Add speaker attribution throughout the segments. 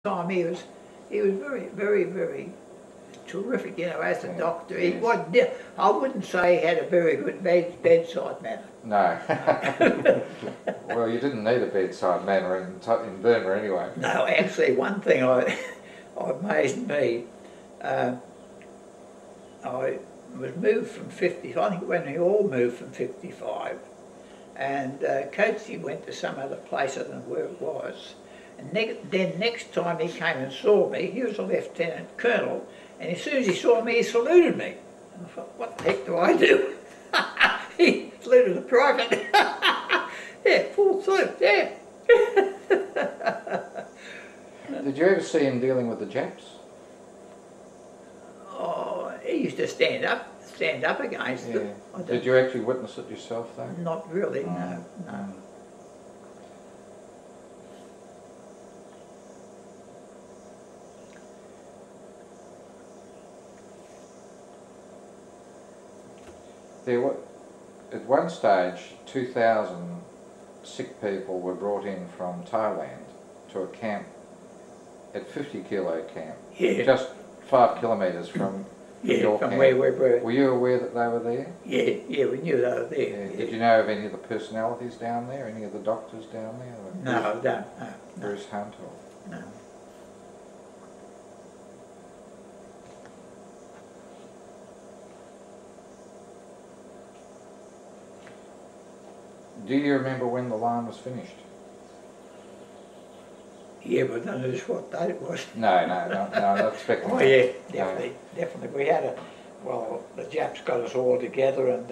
Speaker 1: time he was very terrific, you know, as a doctor. He wasn't, I wouldn't say he had a very good bedside manner.
Speaker 2: No. Well, you didn't need a bedside manner in Burma anyway.
Speaker 1: No, actually one thing amazed me, I was moved from 50, I think when we all moved from 55, and Coatsy went to some other place, I don't know where it was, and then next time he came and saw me, he was a lieutenant colonel, and as soon as he saw me, he saluted me. And I thought, what the heck do I do? He saluted a private. Yeah, full salute, yeah.
Speaker 2: Did you ever see him dealing with the Japs?
Speaker 1: Oh, he used to stand up against them.
Speaker 2: Did you actually witness it yourself though?
Speaker 1: Not really, no.
Speaker 2: At one stage, 2,000 sick people were brought in from Thailand to a camp, at 50 kilo camp, just 5 kilometres from your
Speaker 1: from
Speaker 2: camp.
Speaker 1: where we were.
Speaker 2: Were you aware that they were there?
Speaker 1: Yeah, we knew they were there.
Speaker 2: Yeah. Did you know of any of the personalities down there, any of the doctors down there?
Speaker 1: No, no.
Speaker 2: Bruce Hunt or?
Speaker 1: No.
Speaker 2: Do you remember when the line was finished?
Speaker 1: Yeah, but I don't know what date it was.
Speaker 2: No, I'm not expecting
Speaker 1: Oh yeah, definitely. We had well, the Japs got us all together and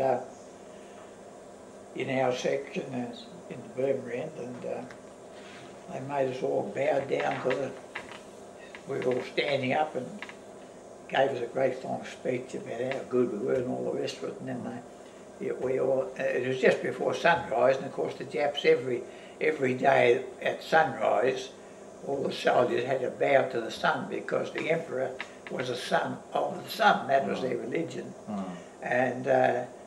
Speaker 1: in our section in the Burma end, and they made us all bow down to we were all standing up and gave us a great long speech about how good we were and all the rest of it, and then it was just before sunrise, and of course the Japs every day at sunrise, all the soldiers had to bow to the sun because the emperor was a son of the sun. That was their religion, and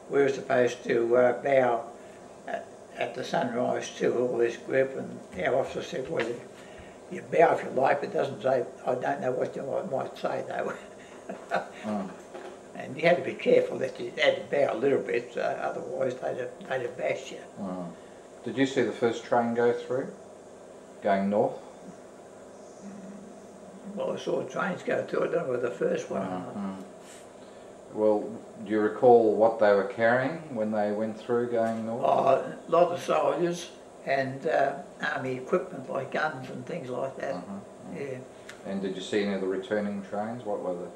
Speaker 1: we were supposed to bow at the sunrise too. All this group, and our officer said, "Well, you bow if you like, but it doesn't say. I don't know what you might say though." And you had to be careful that you had to bow a little bit, otherwise they'd have bashed you.
Speaker 2: Did you see the first train go through, going north?
Speaker 1: Well, I saw trains go through, I don't know whether the first one.
Speaker 2: Well, do you recall what they were carrying when they went through going north?
Speaker 1: Oh, a lot of soldiers and army equipment like guns and things like that. Yeah.
Speaker 2: And did you see any of the returning trains? What were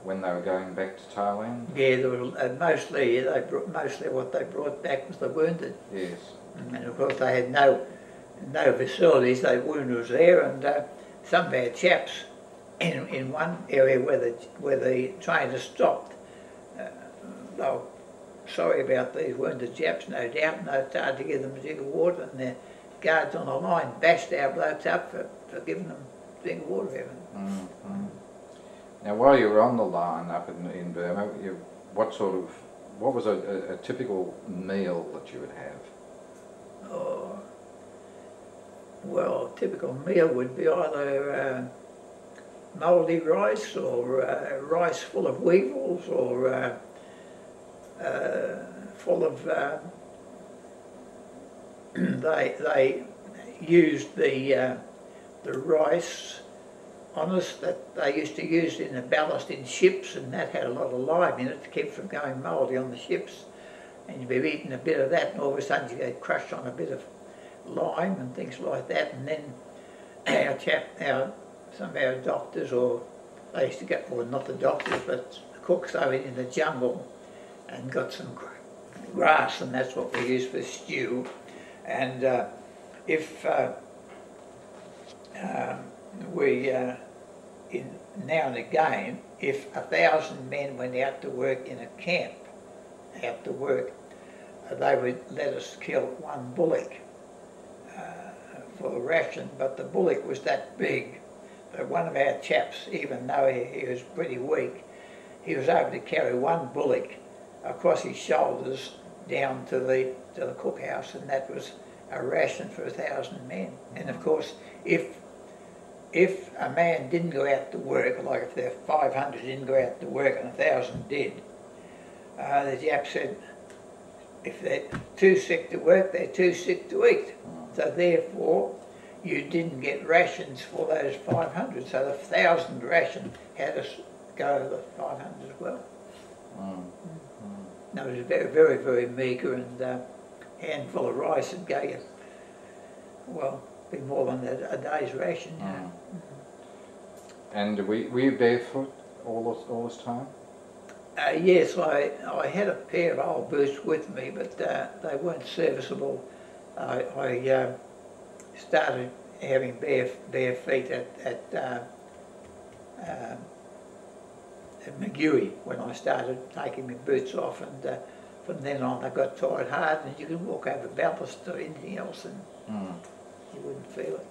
Speaker 2: when they were going back to Thailand?
Speaker 1: Yeah, there were, mostly what they brought back was the wounded.
Speaker 2: Yes.
Speaker 1: And of course they had no facilities. The wounded was there, and some of our chaps in one area where the trainers stopped, they were sorry about these wounded Japs, no doubt, and they started to give them a drink of water, and the guards on the line bashed our blokes up for giving them a drink of water.
Speaker 2: Now, while you were on the line up in Burma, what was a typical meal that you would have?
Speaker 1: Oh, well, a typical meal would be either mouldy rice or rice full of weevils or full of, they used the rice on us that they used to use in the ballast in ships, and that had a lot of lime in it to keep from going mouldy on the ships. And you'd be eating a bit of that, and all of a sudden you get crushed on a bit of lime and things like that. And then some of our doctors, or they used to get, well, not the doctors, but the cooks, they went in the jungle and got some grass, and that's what we used for stew. And if now and again, if 1,000 men went out to work in a camp, they would let us kill one bullock for the ration, but the bullock was that big that one of our chaps, even though he was pretty weak, he was able to carry one bullock across his shoulders down to the cookhouse, and that was a ration for 1,000 men. And of course, if if a man didn't go out to work, like if there 500 didn't go out to work and 1,000 did, the Jap said, if they're too sick to work, they're too sick to eat. So therefore, you didn't get rations for those 500. So the 1,000 ration had to go to the 500 as well. No, it was very, very, very meagre, and a handful of rice would go you, well, be more than a day's ration.
Speaker 2: And were you barefoot all this time?
Speaker 1: Yes, I had a pair of old boots with me, but they weren't serviceable. I started having bare feet at Mergui when I started taking my boots off, and from then on I got tired hard, and you could walk over ballast or anything else and you wouldn't feel it.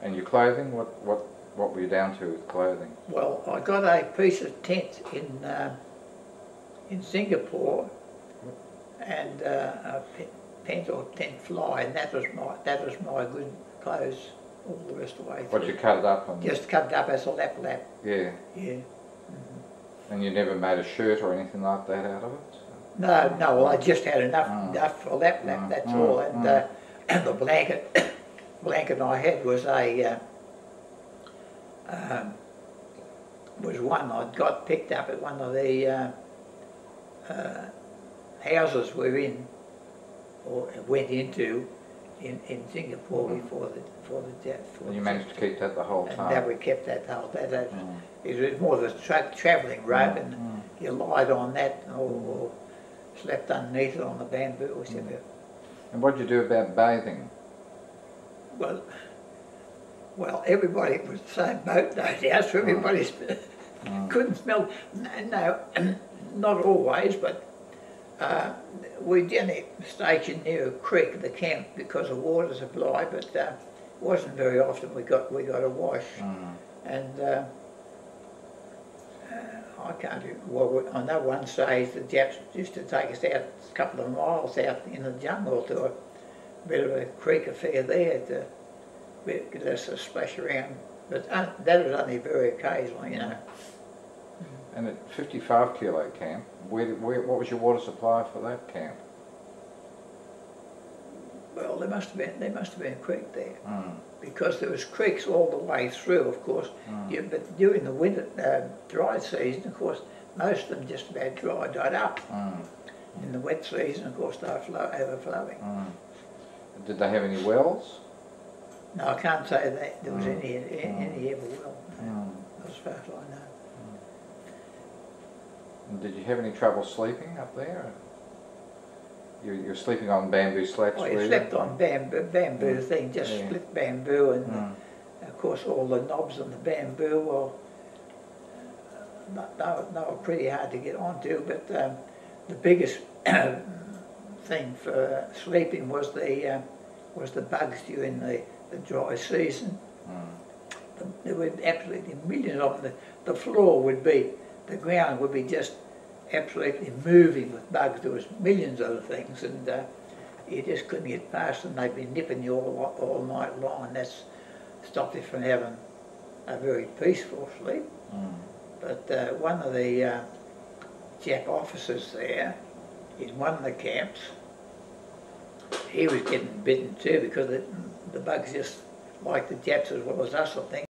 Speaker 2: And your clothing, what were you down to with clothing?
Speaker 1: Well, I got a piece of tent in Singapore, and a tent or tent fly, and that was my good clothes all the rest of the way through.
Speaker 2: What, you cut it up? And
Speaker 1: just cut it up as a lap.
Speaker 2: Yeah.
Speaker 1: Yeah.
Speaker 2: And you never made a shirt or anything like that out of it?
Speaker 1: No, well, I just had enough for a lap, that's all. And the blanket I had was was one I'd got picked up at one of the houses we're in, or went into in Singapore before the death.
Speaker 2: And you managed to keep that the whole time?
Speaker 1: And that we kept that the whole time. It was more of a travelling rope, and you lied on that or slept underneath it on the bamboo or something.
Speaker 2: And what did you do about bathing?
Speaker 1: Well, everybody was the same boat, no doubt, so everybody couldn't smell. No, not always, but we did station near a creek, the camp, because of water supply, but it wasn't very often we got a wash. And I can't. Well, I know one stage the Japs used to take us out a couple of miles out in the jungle to a bit of a creek affair there to get us to splash around. But that was only very occasional, you know.
Speaker 2: And at 55 kilo camp, what was your water supply for that camp?
Speaker 1: Well, there must have been a creek there, because there was creeks all the way through, of course. But during the winter dry season, of course, most of them just about dried up. In the wet season, of course, they were overflowing.
Speaker 2: Did they have any wells?
Speaker 1: No, I can't say that there was any ever well, as far as I know.
Speaker 2: And did you have any trouble sleeping up there? You're sleeping on bamboo slats?
Speaker 1: Oh, you slept on bamboo thing, just split bamboo, and of course all the knobs on the bamboo, well, they were pretty hard to get onto, but the biggest thing for sleeping was the bugs during the dry season. There were absolutely millions of them. The floor would be, the ground would be just absolutely moving with bugs. There was millions of things, and you just couldn't get past them. They'd be nipping you all night long, and that's stopped you from having a very peaceful sleep. But one of the Jap officers there, in one of the camps, he was getting bitten too, because the bugs just like the Japs as well as us, I think.